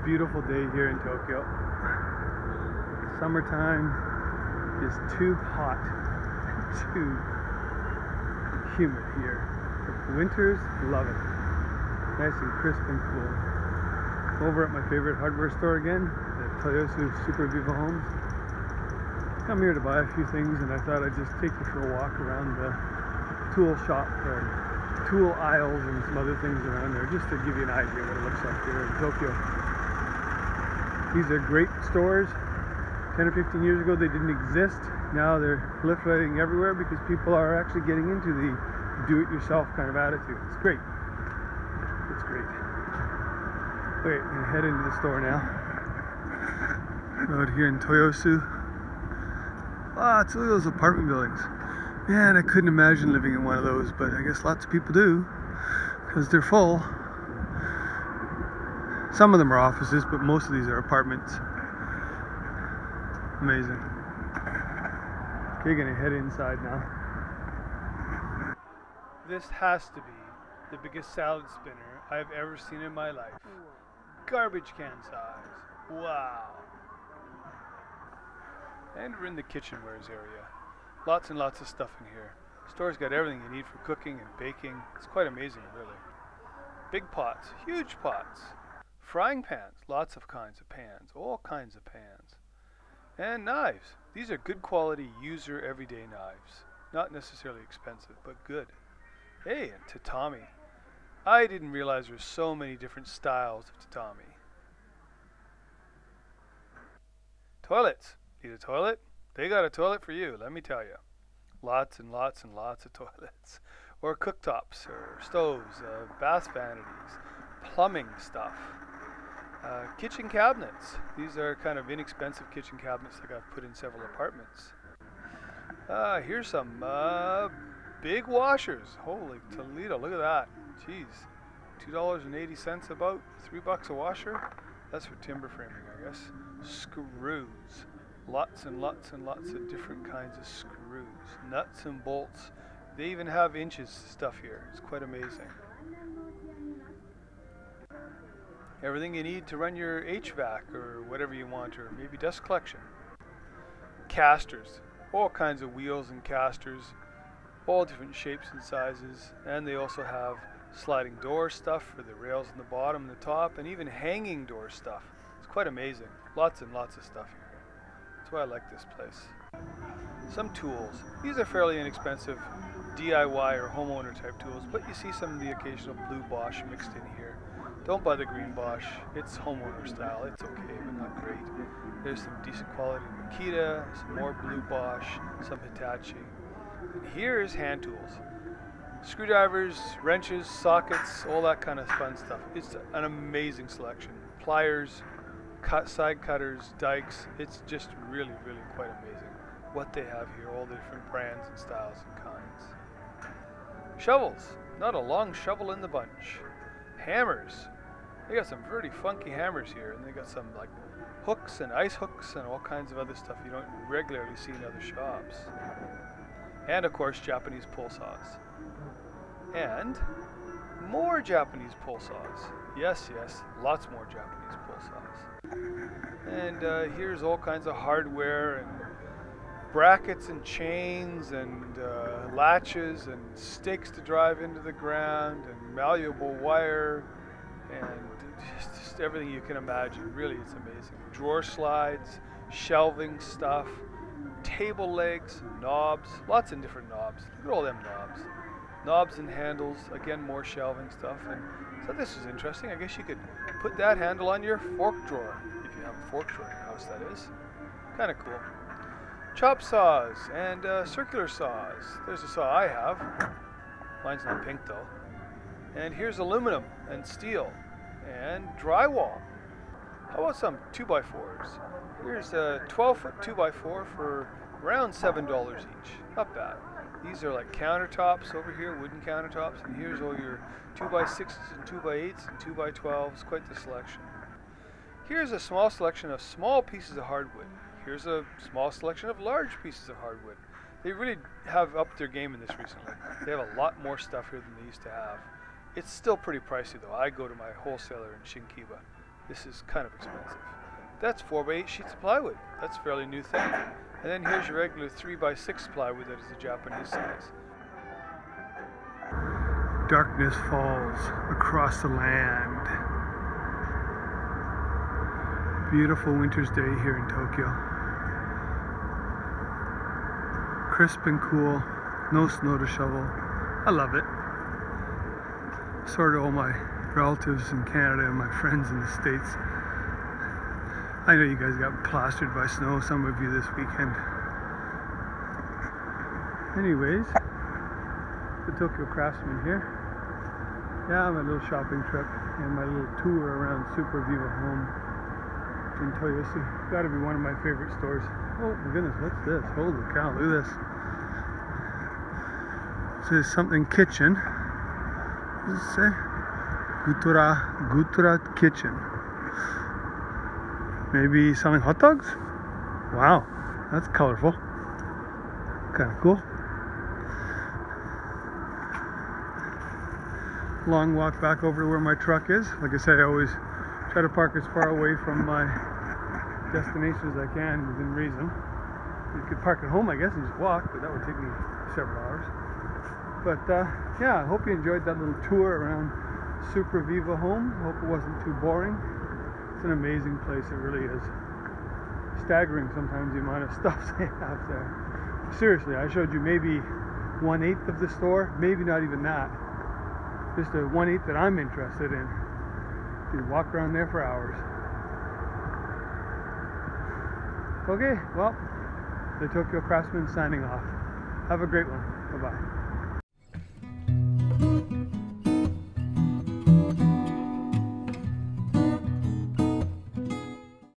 Beautiful day here in Tokyo. Summertime is too hot, too humid here. But winters, love it. Nice and crisp and cool. Over at my favorite hardware store again, the Toyosu Super Viva Home. Come here to buy a few things, and I thought I'd just take you for a walk around the tool shop and tool aisles and some other things around there, just to give you an idea what it looks like here in Tokyo. These are great stores. 10 or 15 years ago they didn't exist. Now they're proliferating everywhere because people are actually getting into the do-it-yourself kind of attitude. It's great. It's great. Okay, I'm gonna head into the store now. Out here in Toyosu. Ah, it's those apartment buildings. Man, I couldn't imagine living in one of those, but I guess lots of people do because they're full. Some of them are offices, but most of these are apartments. Amazing. Okay, gonna head inside now. This has to be the biggest salad spinner I've ever seen in my life. Garbage can size. Wow. And we're in the kitchenwares area. Lots and lots of stuff in here. Store's got everything you need for cooking and baking. It's quite amazing, really. Big pots, huge pots. Frying pans, lots of kinds of pans, all kinds of pans. And knives. These are good quality user everyday knives. Not necessarily expensive, but good. Hey, and tatami. I didn't realize there's so many different styles of tatami. Toilets. Need a toilet? They got a toilet for you, let me tell you. Lots and lots and lots of toilets. Or cooktops, or stoves, bath vanities, plumbing stuff. Kitchen cabinets. These are kind of inexpensive kitchen cabinets like I've put in several apartments. Here's some big washers. Holy Toledo, look at that. Jeez. $2.80 about, $3 a washer. That's for timber framing, I guess. Screws. Lots and lots and lots of different kinds of screws. Nuts and bolts. They even have inches stuff here. It's quite amazing. Everything you need to run your HVAC or whatever you want, or maybe dust collection. Casters. All kinds of wheels and casters. All different shapes and sizes. And they also have sliding door stuff for the rails on the bottom and the top, and even hanging door stuff. It's quite amazing. Lots and lots of stuff here. That's why I like this place. Some tools. These are fairly inexpensive DIY or homeowner type tools, but you see some of the occasional blue Bosch mixed in here. Don't buy the green Bosch. It's homeowner style. It's okay, but not great. There's some decent quality Makita, some more blue Bosch, some Hitachi. And here's hand tools. Screwdrivers, wrenches, sockets, all that kind of fun stuff. It's an amazing selection. Pliers, side cutters, dikes. It's just really, really quite amazing what they have here, all the different brands and styles and kinds. Shovels. Not a long shovel in the bunch. Hammers. They got some pretty funky hammers here, and they got some like hooks and ice hooks and all kinds of other stuff you don't regularly see in other shops. And of course, Japanese pull saws. And more Japanese pull saws. Yes, yes, lots more Japanese pull saws. And here's all kinds of hardware and brackets and chains and latches and stakes to drive into the ground and malleable wire and just everything you can imagine. Really, it's amazing. Drawer slides, shelving stuff, table legs, knobs, lots of different knobs. Look at all them knobs. Knobs and handles, again more shelving stuff. And so this is interesting. I guess you could put that handle on your fork drawer, if you have a fork drawer in your house, that is. Kind of cool. Chop saws and circular saws. There's a saw I have. Mine's not pink though. And here's aluminum and steel and drywall. How about some 2x4s? Here's a 12-foot 2x4 for around $7 each. Not bad. These are like countertops over here, wooden countertops, and here's all your 2x6s and 2x8s and 2x12s. Quite the selection. Here's a small selection of small pieces of hardwood. Here's a small selection of large pieces of hardwood. They really have upped their game in this recently. They have a lot more stuff here than they used to have. It's still pretty pricey though. I go to my wholesaler in Shinkiba. This is kind of expensive. That's 4x8 sheets of plywood. That's a fairly new thing. And then here's your regular 3x6 plywood that is the Japanese size. Darkness falls across the land. Beautiful winter's day here in Tokyo. Crisp and cool, no snow to shovel. I love it. Sort of all my relatives in Canada and my friends in the States. I know you guys got plastered by snow, some of you this weekend. Anyways, the Tokyo Craftsman here. Yeah, my little shopping trip and my little tour around Super Viva Home in Toyosu. Gotta be one of my favorite stores. Oh my goodness, what's this? Holy cow, look at this. This is something kitchen. What does it say? Gutura Kitchen. Maybe selling hot dogs? Wow, that's colorful. Kind of cool. Long walk back over to where my truck is. Like I said, I always try to park as far away from my destination as I can within reason. You could park at home, I guess, and just walk, but that would take me several hours. But yeah, I hope you enjoyed that little tour around Super Viva Home. Hope it wasn't too boring. It's an amazing place, it really is. Staggering sometimes the amount of stuff they have there. Seriously, I showed you maybe 1/8 of the store, maybe not even that. Just a 1/8 that I'm interested in. You walk around there for hours. Okay, well, the Tokyo Craftsman signing off. Have a great one. Bye-bye.